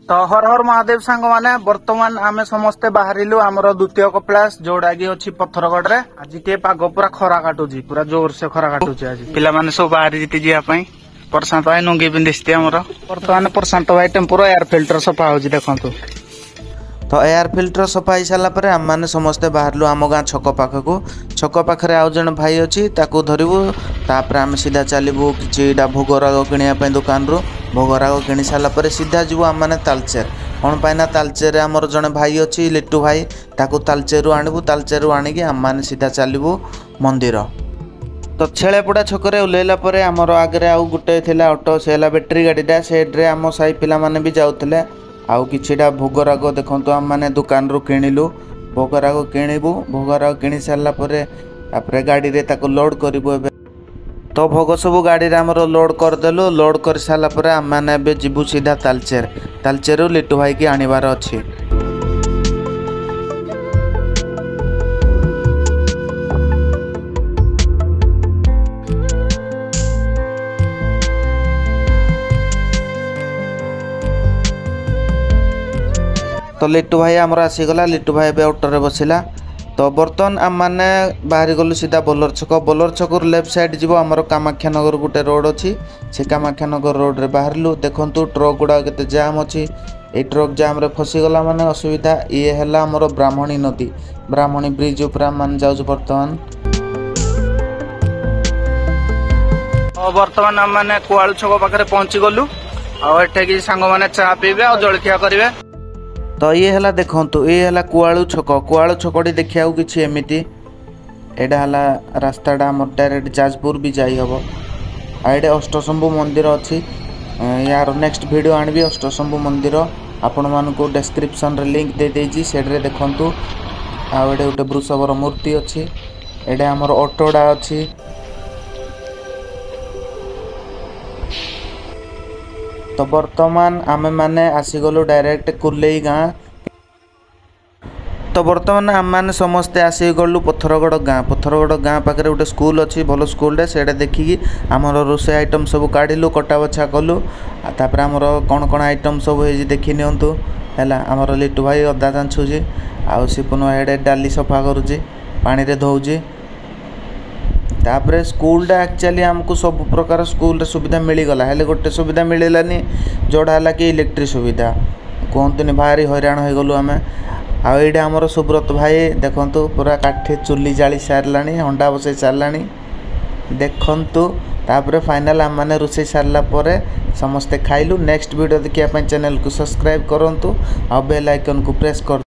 तो हर हर महादेव सांग माने वर्तमान आमे समस्ते बाहरिलु आमर द्वितीय कपिलास जोड़ा कि अच्छी पत्थरगढ़ रे आज टे पाग पूरा खरा काटुची पूरा जोर से खरा काटुची आज पिला माने सब बाहरी जीति जिया पई प्रशांत भाई नुंगी पिंधिस्ती आमर वर्तमान प्रशांत भाई टेम्पोर एयर फिल्टर सफा होची देखंतु। तो एयर फिल्टर सफा हो सारा पर आम मैंने समस्ते बाहरलु आम गाँ छक पाखक छक पाखे आउ जन भाई अच्छी धरबू तापर आम सीधा चलू कि भोगराग किणापी दुकान रू भोगराग किणी सारापर सीधा जीव आम मैंने तालचेर कौन पाइना तालचेर आमर जड़े भाई अच्छी लिट्टू भाई ताकू तालचेरू आणबू तालचेरू आणिकी आम मैंने सीधा चलू मंदिर। तो छेलेपड़ा छकरे ओह्लैला पर आमर आगे आउ गोटे थिला ऑटो से बैटेरी गाड़ीटा सेड्रे आम साई पिला माने भी जाउतले आउ किछिटा भोगराग देखंतु आम माने दुकान रू किणिलु भोगराग किणिबू भोगराग किणी सारला परे तापरे गाड़ी रे ताको लोड करिबू एबे। तो भोग सब गाड़ी रे हमरो लोड करदेलु लोड कर सारला परे आम माने एबे जिबू सीधा तालचेर लिट्टू भाई की आनिबार अछि। तो लिट्टू भाई आमर आसीगला लिट्टू भाई ए ऑटो बसला। तो बर्तमान आम मैंने बाहरी गलु सीधा बोलर छक लेफ्ट साइड जीव आमर कामाख्यानगर गोटे रोड अच्छी से कामाख्यानगर रोड रे बाहरलु देखंतु ट्रक गुड़ा केते जाम अच्छी ए ट्रक जाम रे फसीगला माने असुविधा ये है आमर ब्राह्मणी नदी ब्राह्मणी ब्रिज ऊपर मान जाउछ बर्तमान। बर्तमान आम मैंने कुआलू छक पाखे पहुंची गलु आठे सांग मैंने चा पीबे और जलखिया करेंगे। तो ये है देखु ये है कुआलू छकटी देखा कि एमती एटा है रास्ताटा आम डायरेक्ट जाजपुर भी जाई हम आईडे अष्टशंभु मंदिर अच्छी यार नेक्स्ट वीडियो आनबी अष्टशंभु मंदिर आपण मानक डिस्क्रिप्शन रे लिंक दे देजी सेड्रे देखंतु आड़े गोटे वृषभर मूर्ति अच्छी एडे आमर ऑटोडा अच्छी। तो बर्तमान आमे माने आसीगलु डायरेक्ट कुर्लेई गाँ। तो बर्तमान आम मैंने समस्ते आसीगलु पत्थरगढ़ गाँ पाखे गोटे स्कूल अच्छी भल स्कूल से देखिकी आमर रोषे आइटम सब काढ़िलु कटा बछा कलु तापर आमर कौन कौन आइटम सब हो देखी नियंतु है आमर लिट्टू भाई अदा चांछुची आउ सिपुन भाई डाली सफा करुची पानी रे धोउची तापर स्कूलटा एक्चुअली आमको सब प्रकार स्कूल सुविधा मिलगला हेले गोटे सुविधा मिललानी जोड़ा है कि इलेक्ट्रिक सुविधा कहतुनि भारी हैरान हो गलु आम आईडे आमर सुब्रत भाई देखंतु पूरा काठी चुली जाली सारला हंडा बसई सारला देखंतु तापर फाइनल आम मैंने रोषे सारला परे समस्ते खाइलु। नेक्स्ट वीडियो देखिया चैनल को सब्सक्राइब करंतु आ बेल आइकन को प्रेस कर।